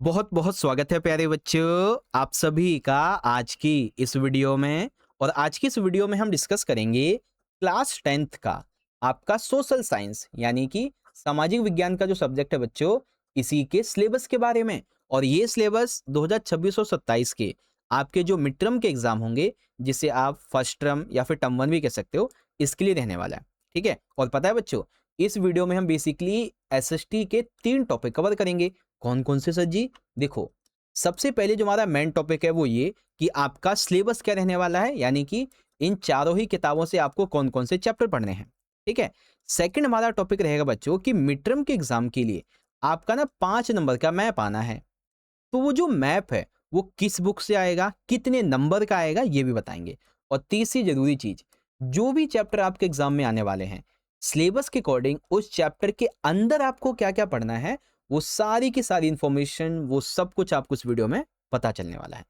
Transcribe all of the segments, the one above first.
बहुत बहुत स्वागत है प्यारे बच्चों आप सभी का आज की इस वीडियो में। और आज की इस वीडियो में हम डिस्कस करेंगे क्लास 10th का आपका सोशल साइंस यानी कि सामाजिक विज्ञान का जो सब्जेक्ट है बच्चों, इसी के सिलेबस के बारे में। और ये सिलेबस 2026 और 27 के आपके जो मिड टर्म के एग्जाम होंगे, जिसे आप फर्स्ट टर्म या फिर टर्म 1 भी कह सकते हो, इसके लिए रहने वाला है। ठीक है, और पता है बच्चों, इस वीडियो में हम बेसिकली एसएसटी के 3 टॉपिक कवर करेंगे। कौन कौन से सर जी? देखो, सबसे पहले जो हमारा मेन टॉपिक है वो ये कि आपका सिलेबस क्या रहने वाला है, यानी कि इन चारों ही किताबों से आपको कौन कौन से चैप्टर पढ़ने हैं। ठीक है। सेकंड हमारा टॉपिक रहेगा बच्चों कि मिड टर्म के एग्जाम के लिए आपका ना 5 नंबर का मैप आना है। तो वो जो मैप है वो किस बुक से आएगा, कितने नंबर का आएगा, ये भी बताएंगे। और तीसरी जरूरी चीज, जो भी चैप्टर आपके एग्जाम में आने वाले हैं, सिलेबस के अकॉर्डिंग उस चैप्टर के अंदर आपको क्या क्या पढ़ना है, वो सारी की सारी इंफॉर्मेशन, वो सब कुछ आपको इस वीडियो में पता चलने वाला है।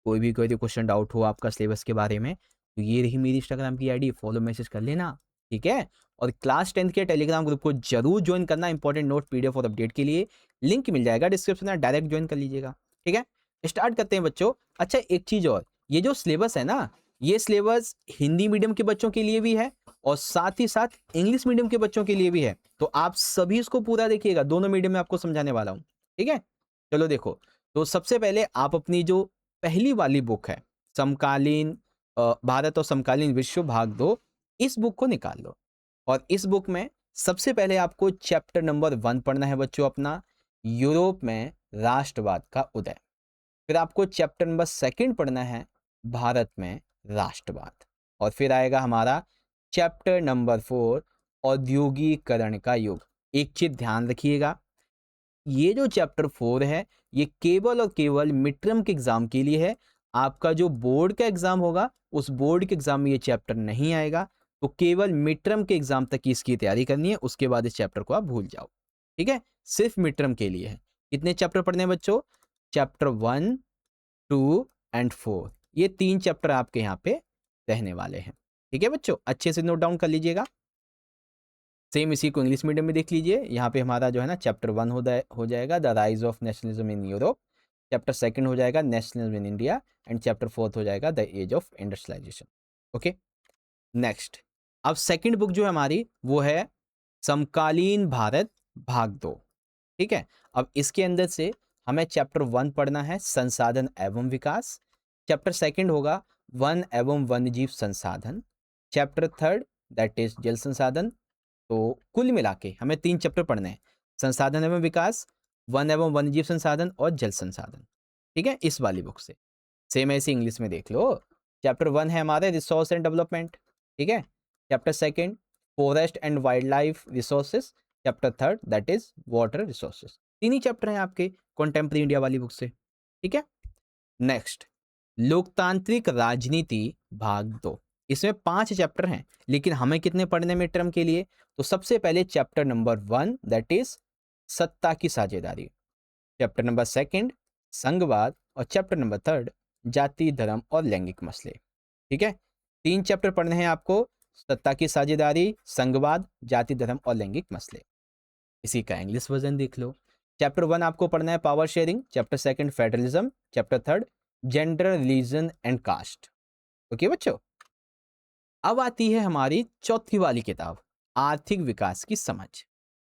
कोई भी क्वेश्चन डाउट हो आपका सिलेबस के बारे में, तो ये रही मेरी इंस्टाग्राम की आईडी, फॉलो मैसेज कर लेना। ठीक है। और क्लास 10th के टेलीग्राम ग्रुप को जरूर ज्वाइन करना, इंपॉर्टेंट नोट पीडीएफ और अपडेट के लिए। लिंक मिल जाएगा डिस्क्रिप्शन में, डायरेक्ट ज्वाइन कर लीजिएगा। ठीक है, स्टार्ट करते हैं बच्चों। अच्छा, एक चीज और, ये जो सिलेबस है ना, ये सिलेबस हिंदी मीडियम के बच्चों के लिए भी है और साथ ही साथ इंग्लिश मीडियम के बच्चों के लिए भी है। तो आप सभी इसको पूरा देखिएगा, दोनों मीडियम में आपको समझाने वाला हूं। ठीक है, चलो देखो। तो सबसे पहले आप अपनी जो पहली वाली बुक है, समकालीन भारत और समकालीन विश्व भाग 2, इस बुक को निकाल लो। और इस बुक में सबसे पहले आपको चैप्टर नंबर 1 पढ़ना है बच्चों अपना, यूरोप में राष्ट्रवाद का उदय। फिर आपको चैप्टर नंबर 2 पढ़ना है, भारत में राष्ट्रवाद। और फिर आएगा हमारा चैप्टर नंबर 4, औद्योगिकरण का युग। एक चीज ध्यान रखिएगा, ये जो चैप्टर 4 है, ये केवल और केवल मिड टर्म के एग्जाम के लिए है। आपका जो बोर्ड का एग्जाम होगा, उस बोर्ड के एग्जाम में ये चैप्टर नहीं आएगा। तो केवल मिड टर्म के एग्जाम तक की इसकी तैयारी करनी है, उसके बाद इस चैप्टर को आप भूल जाओ। ठीक है, सिर्फ मिड टर्म के लिए है। कितने चैप्टर पढ़ने हैं बच्चों? चैप्टर 1, 2 एंड 4, ये 3 चैप्टर आपके यहाँ पे रहने वाले हैं। ठीक है बच्चों, अच्छे से नोट डाउन कर लीजिएगा। सेम इसी को इंग्लिश मीडियम में देख लीजिए। यहाँ पे हमारा जो है ना, चैप्टर 1 हो जाएगा the rise of nationalism in Europe, chapter 2 हो जाएगा nationalism in India, and chapter 4 हो जाएगा the age of industrialisation. Okay, next. अब सेकंड बुक जो है हमारी, वो है समकालीन भारत भाग 2। ठीक है, अब इसके अंदर से हमें चैप्टर 1 पढ़ना है, संसाधन एवं विकास। चैप्टर 2 होगा वन एवं वन्यजीव संसाधन। चैप्टर 3 दैट इज जल संसाधन। तो कुल मिला के हमें 3 चैप्टर पढ़ने हैं, संसाधन एवं विकास, वन एवं वन्यजीव संसाधन और जल संसाधन। ठीक है, इस वाली बुक से। सेम ऐसे इंग्लिश में देख लो। चैप्टर 1 है हमारे रिसोर्स एंड डेवलपमेंट। ठीक है, chapter 2 forest and wild life resources. Chapter 3 that is water resources. 3 he chapter हैं आपके कॉन्टेम्प्रेरी इंडिया वाली बुक से। ठीक है, नेक्स्ट, लोकतांत्रिक राजनीति भाग 2। इसमें 5 चैप्टर हैं, लेकिन हमें कितने पढ़ने मिड टर्म के लिए? तो सबसे पहले चैप्टर नंबर 1 दैट इज सत्ता की साझेदारी, चैप्टर नंबर 2 संघवाद, और चैप्टर नंबर 3 जाति धर्म और लैंगिक मसले। ठीक है, 3 चैप्टर पढ़ने हैं आपको, सत्ता की साझेदारी, संघवाद, जाति धर्म और लैंगिक मसले। इसी का इंग्लिश वर्जन देख लो। चैप्टर 1 आपको पढ़ना है power sharing, chapter 2 federalism, chapter 3 gender religion and caste. Okay बच्चों, अब आती है हमारी चौथी वाली किताब, आर्थिक विकास की समझ।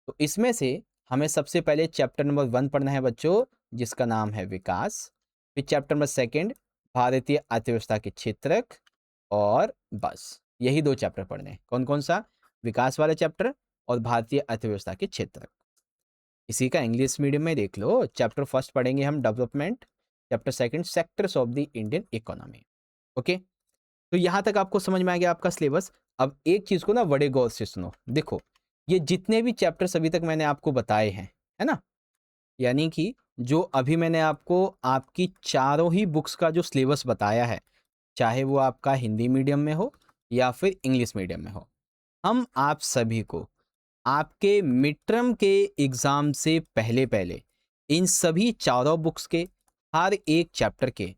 तो इसमें से हमें सबसे पहले चैप्टर नंबर 1 पढ़ना है बच्चों, जिसका नाम है विकास। फिर चैप्टर नंबर 2 भारतीय अर्थव्यवस्था के क्षेत्रक, और बस यही 2 चैप्टर पढ़ने हैं। कौन कौन सा? विकास वाला चैप्टर और भारतीय अर्थव्यवस्था के क्षेत्रक। इसी का इंग्लिश मीडियम में देख लो। चैप्टर 1 पढ़ेंगे हम development, chapter 2 sectors of the Indian economy. Okay, तो यहां तक आपको समझ में आ गया आपका सिलेबस। अब एक चीज को ना बड़े गौर से सुनो। देखो, ये जितने भी चैप्टर्स अभी तक मैंने आपको बताए हैं, है ना, यानी कि जो अभी मैंने आपको आपकी चारों ही बुक्स का जो सिलेबस बताया है, चाहे वो आपका हिंदी मीडियम में हो या फिर इंग्लिश मीडियम में हो, हम आप सभी को आपके मिड टर्म के एग्जाम से पहले पहले इन सभी चारों बुक्स के हर एक चैप्टर के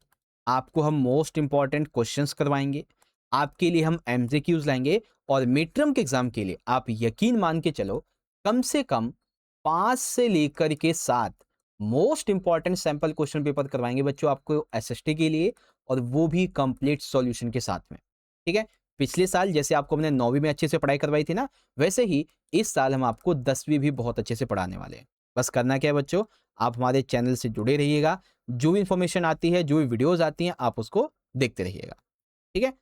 आपको हम मोस्ट इंपॉर्टेंट क्वेश्चंस करवाएंगे। आपके लिए हम एमसीक्यूज लाएंगे, और मिड टर्म के एग्जाम के लिए आप यकीन मान के चलो, कम से कम 5 से लेकर के 7 most important sample question paper करवाएंगे बच्चों आपको एसएसटी के लिए, और वो भी कंप्लीट सॉल्यूशन के साथ में। ठीक है, पिछले साल जैसे आपको हमने 9वीं में अच्छे से पढ़ाई करवाई थी ना, वैसे ही इस साल हम आपको 10वीं भी बहुत अच्छे से पढ़ाने वाले हैं। बस करना क्या है बच्चों, आप हमारे चैनल से जुड़े रहिएगा, जो भी इंफॉर्मेशन आती है, जो भी वीडियोज आती हैं, आप उसको देखते रहिएगा। ठीक है,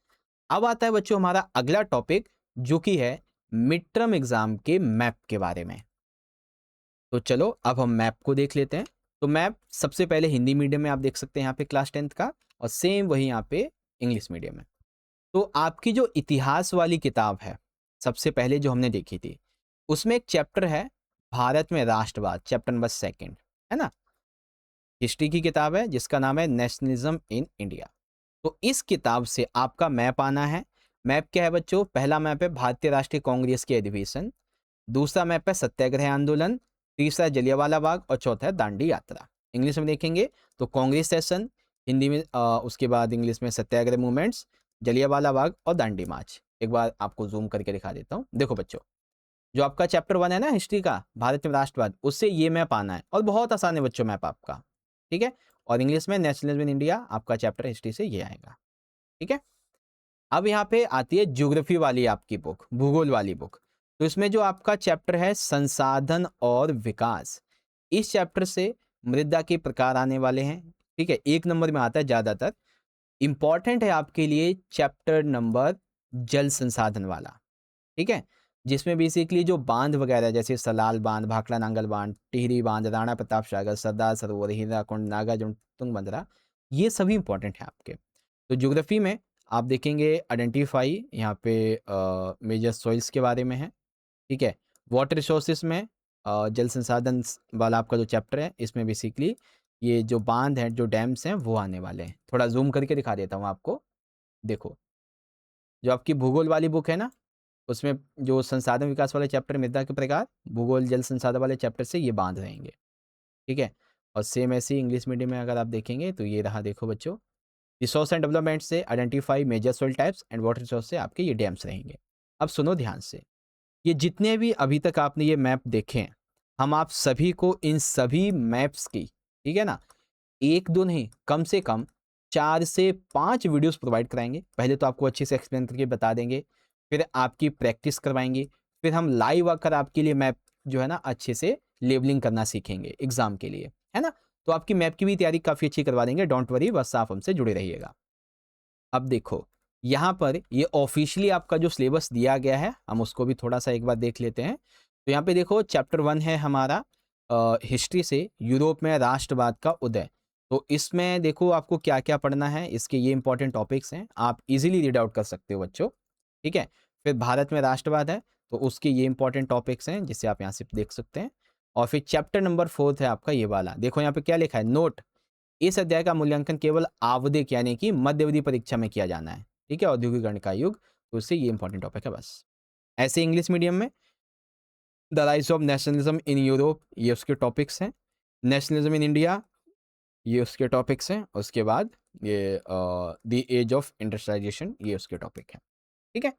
अब आता है बच्चों हमारा अगला टॉपिक, जो कि है मिड टर्म एग्जाम के मैप के बारे में। तो चलो अब हम मैप को देख लेते हैं। तो मैप सबसे पहले हिंदी मीडियम में आप देख सकते हैं यहाँ पे क्लास 10th का, और सेम वही यहाँ पे इंग्लिश मीडियम में। तो आपकी जो इतिहास वाली किताब है, सबसे पहले जो हमने देखी थी, उसमें एक चैप्टर है भारत में राष्ट्रवाद, चैप्टर नंबर 2, है ना। हिस्ट्री की किताब है जिसका नाम है नेशनलिज्म इन इंडिया। तो इस किताब से आपका मैप आना है। मैप क्या है बच्चों, पहला मैप है भारतीय राष्ट्रीय कांग्रेस के अधिवेशन, दूसरा मैप है सत्याग्रह आंदोलन, तीसरा जलियांवाला बाग, और चौथा है दांडी यात्रा। इंग्लिश में देखेंगे तो कांग्रेस सेशन, हिंदी में उसके बाद इंग्लिश में सत्याग्रह मूवमेंट्स, जलियांवाला बाग और दांडी मार्च। एक बार आपको जूम करके दिखा देता हूँ। देखो बच्चों, जो आपका चैप्टर 1 है ना हिस्ट्री का, भारत में राष्ट्रवाद, उससे ये मैप आना है, और बहुत आसान है बच्चों मैप आपका। ठीक है, और इंग्लिश में नेशनलिज्म इन इंडिया, आपका चैप्टर हिस्ट्री से ये आएगा। ठीक है, अब यहाँ पे आती है ज्योग्राफी वाली आपकी बुक, भूगोल वाली बुक। तो इसमें जो आपका चैप्टर है संसाधन और विकास, इस चैप्टर से मृदा के प्रकार आने वाले हैं। ठीक है, 1 नंबर में आता है ज्यादातर। इंपॉर्टेंट है आपके लिए चैप्टर नंबर जल संसाधन वाला। ठीक है, जिसमें बेसिकली जो बांध वगैरह जैसे सलाल बांध, भाखड़ा नांगल बांध, टिहरी बांध, राणा प्रताप सागर, सरदार सरोवर, हीराकुंड, नागार्जुन तुंगभद्रा, ये सभी इंपॉर्टेंट है आपके। तो ज्योग्राफी में आप देखेंगे आइडेंटिफाई, यहाँ पे मेजर सॉइल्स के बारे में है। ठीक है, वाटर रिसोर्सेस में जल संसाधन वाला आपका जो चैप्टर है, इसमें बेसिकली ये जो बांध हैं, जो डैम्स हैं, वो आने वाले हैं। थोड़ा जूम करके दिखा देता हूँ आपको। देखो, जो आपकी भूगोल वाली बुक है ना, उसमें जो संसाधन विकास वाले चैप्टर, मृदा के प्रकार, भूगोल जल संसाधन वाले चैप्टर से ये बांध रहेंगे। ठीक है, और सेम ऐसे ही इंग्लिश मीडियम में अगर आप देखेंगे तो ये रहा, देखो बच्चों, रिसोर्स एंड डेवलपमेंट से identify major soil types and water resource से आपके ये डैम्स रहेंगे। अब सुनो ध्यान से, ये जितने भी अभी तक आपने ये मैप देखे हैं, हम आप सभी को इन सभी मैप्स की, ठीक है ना, एक दो नहीं, कम से कम 4 से 5 वीडियोस प्रोवाइड कराएंगे। पहले तो आपको अच्छे से एक्सप्लेन करके बता देंगे, फिर आपकी प्रैक्टिस करवाएंगे, फिर हम लाइव आकर आपके लिए मैप जो है ना अच्छे से लेबलिंग करना सीखेंगे एग्जाम के लिए, है ना। तो आपकी मैप की भी तैयारी काफ़ी अच्छी करवा देंगे, डोंट वरी, बस आप हमसे जुड़े रहिएगा। अब देखो, यहाँ पर ये ऑफिशियली आपका जो सिलेबस दिया गया है, हम उसको भी थोड़ा सा एक बार देख लेते हैं। तो यहाँ पे देखो, चैप्टर 1 है हमारा हिस्ट्री से यूरोप में राष्ट्रवाद का उदय। तो इसमें देखो आपको क्या क्या पढ़ना है, इसके ये इंपॉर्टेंट टॉपिक्स हैं, आप इजीली रीड आउट कर सकते हो बच्चों। ठीक है, फिर भारत में राष्ट्रवाद है, तो उसके ये इंपॉर्टेंट टॉपिक्स हैं जिसे आप यहाँ से देख सकते हैं। और फिर चैप्टर नंबर 4 है आपका ये वाला, देखो यहाँ पे क्या लिखा है, नोट, इस अध्याय का मूल्यांकन केवल आवधिक यानी कि मध्यावधि परीक्षा में किया जाना है। ठीक है, औद्योगिकरण का युग, तो उससे ये इंपॉर्टेंट टॉपिक है बस। ऐसे इंग्लिश मीडियम में the rise of nationalism in Europe, ये उसके टॉपिक्स हैं। नेशनलिज्म इन इंडिया, ये उसके टॉपिक्स हैं। उसके बाद ये द एज ऑफ इंडस्ट्रियलाइजेशन, ये उसके टॉपिक हैं। ठीक है,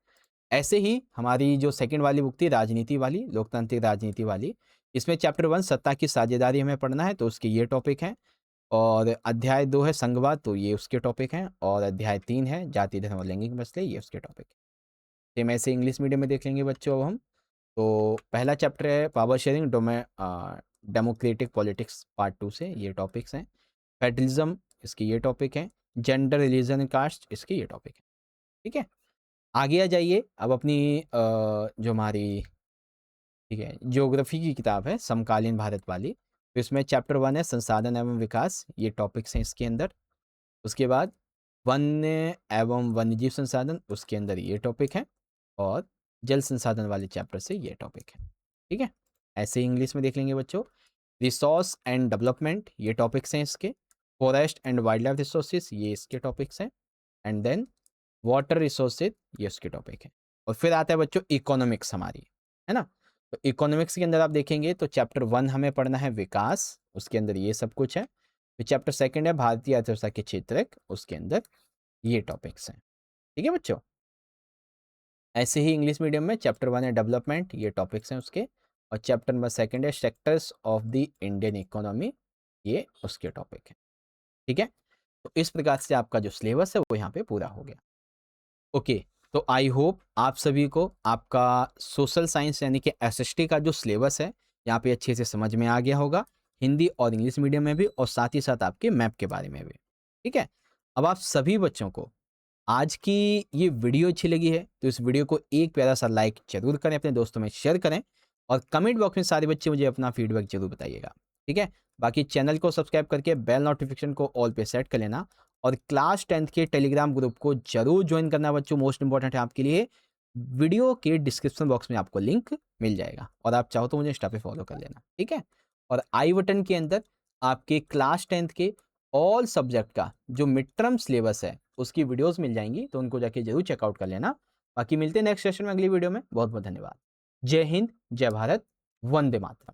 ऐसे ही हमारी जो सेकंड वाली बुक थी, राजनीति वाली, लोकतांत्रिक राजनीति वाली, इसमें चैप्टर 1 सत्ता की साझेदारी हमें पढ़ना है, तो उसके ये टॉपिक हैं। और अध्याय 2 है संघवाद, तो ये उसके टॉपिक हैं। और अध्याय 3 है जाति धर्म और लैंगिक मसले, ये उसके टॉपिक है। सेम ऐसे इंग्लिश मीडियम में देख लेंगे बच्चों अब हम। तो पहला चैप्टर है power sharing, democratic politics, part 2 से ये टॉपिक्स हैं। फेडरलिज्म, इसके ये टॉपिक हैं। जेंडर, रिलीजन एंड कास्ट, इसके ये टॉपिक है। ठीक है, आगे आ जाइए अब अपनी जो हमारी, ठीक है, ज्योग्राफी की किताब है समकालीन भारत वाली। तो इसमें चैप्टर 1 है संसाधन एवं विकास, ये टॉपिक्स हैं इसके अंदर। उसके बाद वन्य एवं वन्यजीव संसाधन, उसके अंदर ये टॉपिक है। और जल संसाधन वाले चैप्टर से ये टॉपिक है। ठीक है, ऐसे ही इंग्लिश में देख लेंगे बच्चों, रिसोर्स एंड डेवलपमेंट, ये टॉपिक्स हैं इसके। Forest and wild life resources, ये इसके टॉपिक्स हैं। एंड देन वाटर रिसोर्सेज, ये उसके टॉपिक है। और फिर आता है बच्चों इकोनॉमिक्स हमारी, है ना। तो इकोनॉमिक्स के अंदर आप देखेंगे तो चैप्टर 1 हमें पढ़ना है विकास, उसके अंदर ये सब कुछ है। फिर चैप्टर 2 है भारतीय अर्थव्यवस्था के क्षेत्रक, उसके अंदर ये टॉपिक्स हैं। ठीक है बच्चों, ऐसे ही इंग्लिश मीडियम में चैप्टर 1 है डेवलपमेंट, ये टॉपिक्स हैं उसके। और चैप्टर नंबर 2 है sectors of the Indian economy, ये उसके टॉपिक है। ठीक है, तो इस प्रकार से आपका जो सिलेबस है वो यहाँ पे पूरा हो गया। ओके, तो आई होप आप सभी को आपका सोशल साइंस यानी कि एसएसटी का जो सिलेबस है यहाँ पे अच्छे से समझ में आ गया होगा, हिंदी और इंग्लिश मीडियम में भी, और साथ ही साथ आपके मैप के बारे में भी। ठीक है, अब आप सभी बच्चों को आज की ये वीडियो अच्छी लगी है तो इस वीडियो को एक प्यारा सा लाइक जरूर करें, अपने दोस्तों में शेयर करें, और कमेंट बॉक्स में सारे बच्चे मुझे अपना फीडबैक जरूर बताइएगा। ठीक है, बाकी चैनल को सब्सक्राइब करके बेल नोटिफिकेशन को ऑल पे सेट कर लेना, और क्लास 10th के टेलीग्राम ग्रुप को जरूर ज्वाइन करना बच्चों, मोस्ट इंपॉर्टेंट है आपके लिए। वीडियो के डिस्क्रिप्शन बॉक्स में आपको लिंक मिल जाएगा, और आप चाहो तो मुझे इंस्टा पे फॉलो कर लेना। ठीक है, और आई बटन के अंदर आपके क्लास 10th के ऑल सब्जेक्ट का जो मिड टर्म सिलेबस है उसकी वीडियोस मिल जाएंगी, तो उनको जाके जरूर चेकआउट कर लेना। बाकी मिलते हैं नेक्स्ट सेशन में अगली वीडियो में। बहुत बहुत धन्यवाद। जय हिंद, जय भारत, वंदे मातरम।